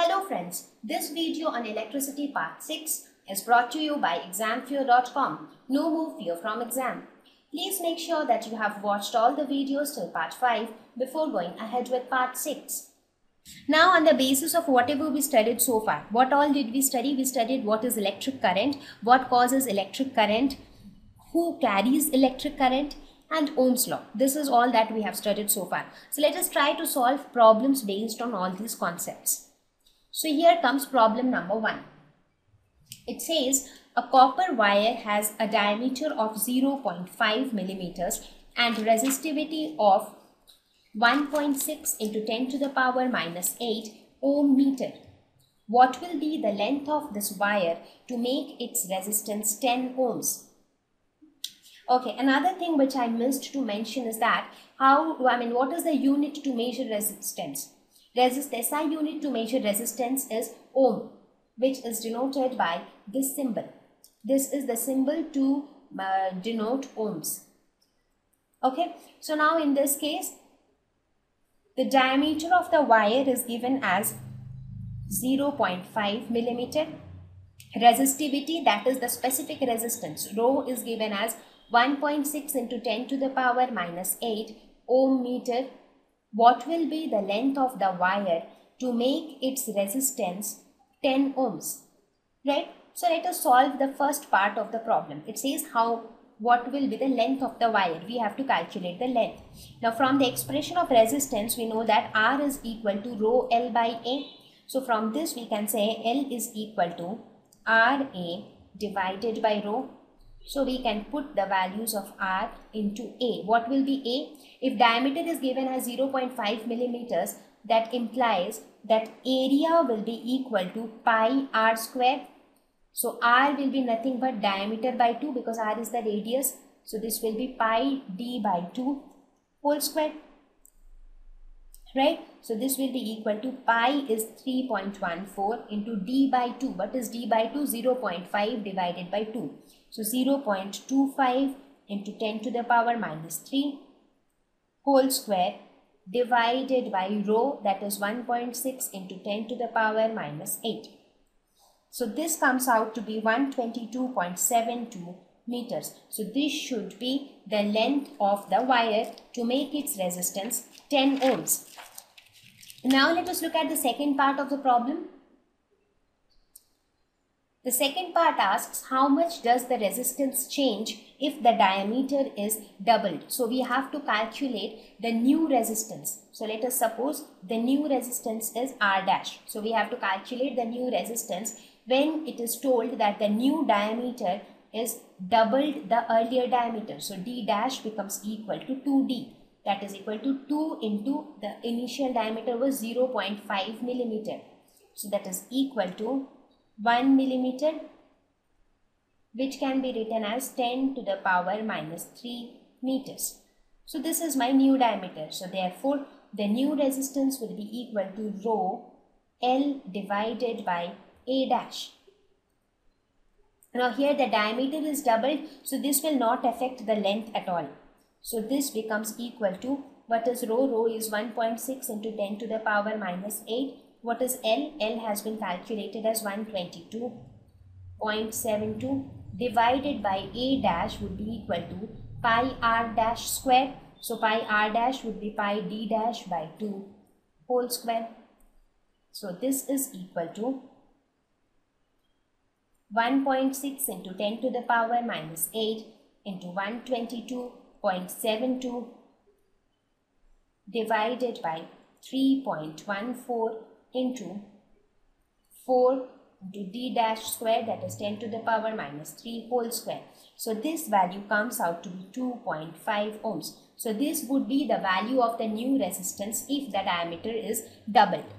Hello friends, this video on electricity part 6 is brought to you by examfear.com. No more fear from exam. Please make sure that you have watched all the videos till part 5 before going ahead with part 6. Now on the basis of whatever we studied so far, what all did we study? We studied what is electric current, what causes electric current, who carries electric current, and Ohm's law. This is all that we have studied so far. So let us try to solve problems based on all these concepts. So here comes problem number 1. It says a copper wire has a diameter of 0.5 millimeters and resistivity of 1.6 into 10 to the power minus 8 ohm meter. What will be the length of this wire to make its resistance 10 ohms? Okay, another thing which I missed to mention is that what is the unit to measure resistance? SI unit to measure resistance is ohm, which is denoted by this symbol. This is the symbol to denote ohms. Okay, so now in this case, the diameter of the wire is given as 0.5 millimeter. Resistivity, that is the specific resistance, rho, is given as 1.6 into 10 to the power minus 8 ohm meter. What will be the length of the wire to make its resistance 10 ohms? Right? So let us solve the first part of the problem. It says what will be the length of the wire. We have to calculate the length. Now from the expression of resistance, we know that R is equal to rho L by A. So from this we can say L is equal to RA divided by rho. So we can put the values of R into A. What will be A? If diameter is given as 0.5 millimeters, that implies that area will be equal to pi R square. So R will be nothing but diameter by 2 because R is the radius. So this will be pi D by 2 whole square. Right? So this will be equal to pi is 3.14 into D by 2. What is D by 2? 0.5 divided by 2. So 0.25 into 10 to the power minus 3 whole square divided by rho, that is 1.6 into 10 to the power minus 8. So this comes out to be 122.72 meters. So this should be the length of the wire to make its resistance 10 ohms. Now let us look at the second part of the problem. The second part asks how much does the resistance change if the diameter is doubled. So we have to calculate the new resistance. So let us suppose the new resistance is R dash. So we have to calculate the new resistance when it is told that the new diameter is doubled the earlier diameter. So D dash becomes equal to 2D. That is equal to 2 into the initial diameter was 0.5 millimeter. So that is equal to 1 millimeter, which can be written as 10 to the power minus 3 meters. So this is my new diameter. So therefore, the new resistance will be equal to rho L divided by A dash. Now here the diameter is doubled, so this will not affect the length at all. So this becomes equal to, what is rho? Rho is 1.6 into 10 to the power minus 8. What is L? L has been calculated as 122.72 divided by A dash would be equal to pi R dash square. So pi R dash would be pi D dash by 2 whole square. So this is equal to 1.6 into 10 to the power minus 8 into 122.72 divided by 3.14 into 4 into D dash square, that is 10 to the power minus 3 whole square. So this value comes out to be 2.5 ohms. So this would be the value of the new resistance if the diameter is doubled.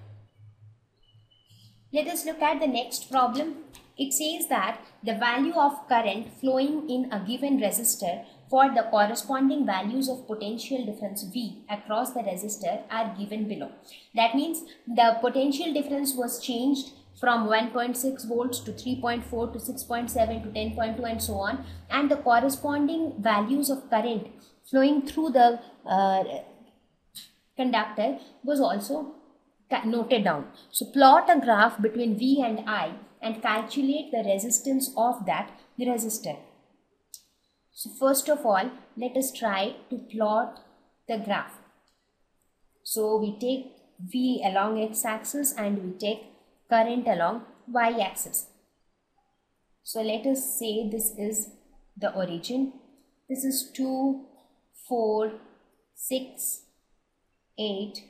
Let us look at the next problem. It says that the value of current flowing in a given resistor for the corresponding values of potential difference V across the resistor are given below. That means the potential difference was changed from 1.6 volts to 3.4 to 6.7 to 10.2 and so on, and the corresponding values of current flowing through the conductor was also noted down. So plot a graph between V and I and calculate the resistance of that resistor. So first of all, let us try to plot the graph. So we take V along x-axis and we take current along y-axis. So let us say this is the origin. This is 2, 4, 6, 8,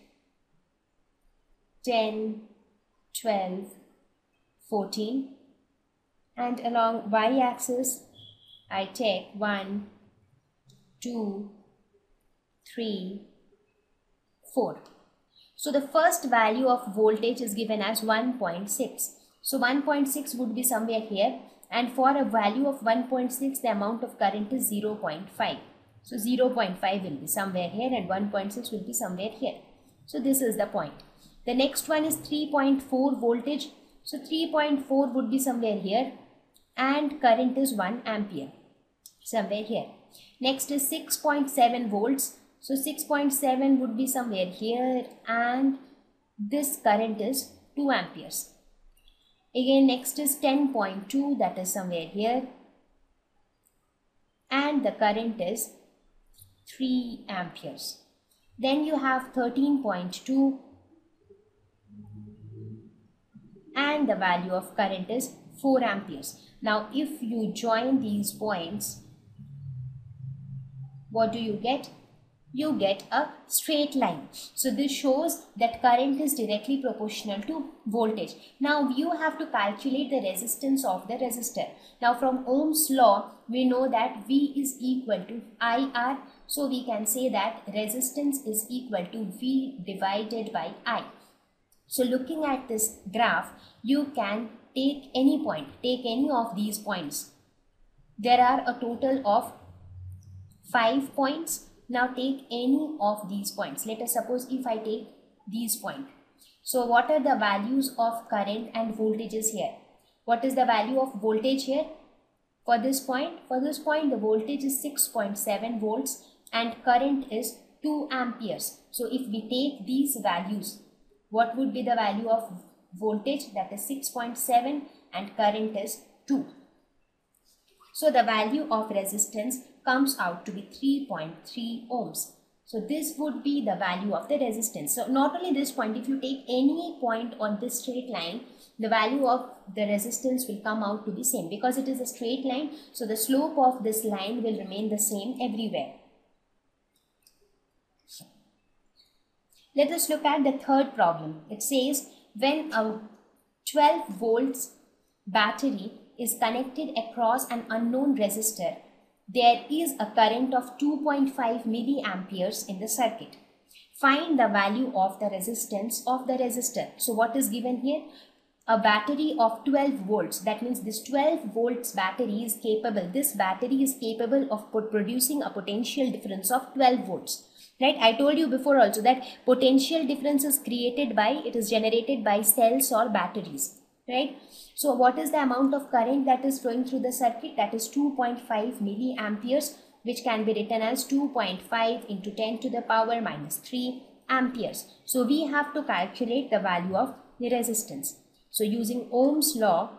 10, 12, 14, and along y-axis I take 1, 2, 3, 4. So the first value of voltage is given as 1.6. So 1.6 would be somewhere here, and for a value of 1.6 the amount of current is 0.5. So 0.5 will be somewhere here and 1.6 will be somewhere here. So this is the point. The next one is 3.4 voltage. So 3.4 would be somewhere here and current is 1 ampere somewhere here. Next is 6.7 volts. So 6.7 would be somewhere here and this current is 2 amperes. Again next is 10.2, that is somewhere here, and the current is 3 amperes. Then you have 13.2 and the value of current is 4 amperes. Now if you join these points, what do you get? You get a straight line. So this shows that current is directly proportional to voltage. Now you have to calculate the resistance of the resistor. Now from Ohm's law, we know that V is equal to IR. So we can say that resistance is equal to V divided by I. So looking at this graph, you can take any point, take any of these points. There are a total of 5 points. Now take any of these points. Let us suppose if I take these points. So what are the values of current and voltages here? What is the value of voltage here? For this point the voltage is 6.7 volts and current is 2 amperes. So if we take these values, what would be the value of voltage? That is 6.7 and current is 2. So the value of resistance comes out to be 3.3 ohms. So this would be the value of the resistance. So not only this point, if you take any point on this straight line, the value of the resistance will come out to be same because it is a straight line. So the slope of this line will remain the same everywhere. Let us look at the third problem. It says when a 12 volts battery is connected across an unknown resistor, there is a current of 2.5 milliamperes in the circuit. Find the value of the resistance of the resistor. So what is given here? A battery of 12 volts. That means this 12 volts battery is capable. This battery is capable of producing a potential difference of 12 volts. Right? I told you before also that potential difference is generated by cells or batteries. Right? So what is the amount of current that is flowing through the circuit? That is 2.5 milliamperes, which can be written as 2.5 into 10 to the power minus 3 amperes. So we have to calculate the value of the resistance. So using Ohm's law,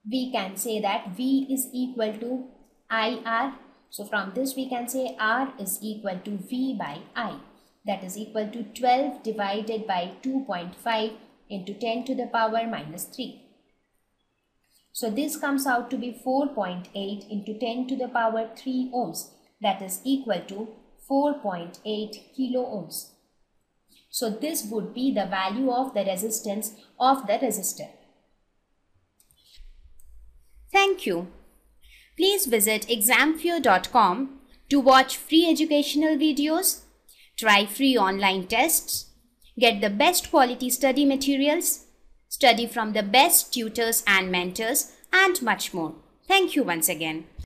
we can say that V is equal to IR. So from this we can say R is equal to V by I. That is equal to 12 divided by 2.5 into 10 to the power minus 3. So this comes out to be 4.8 into 10 to the power 3 ohms. That is equal to 4.8 kilo ohms. So this would be the value of the resistance of the resistor. Thank you. Please visit examfear.com to watch free educational videos, try free online tests, get the best quality study materials, study from the best tutors and mentors, and much more. Thank you once again.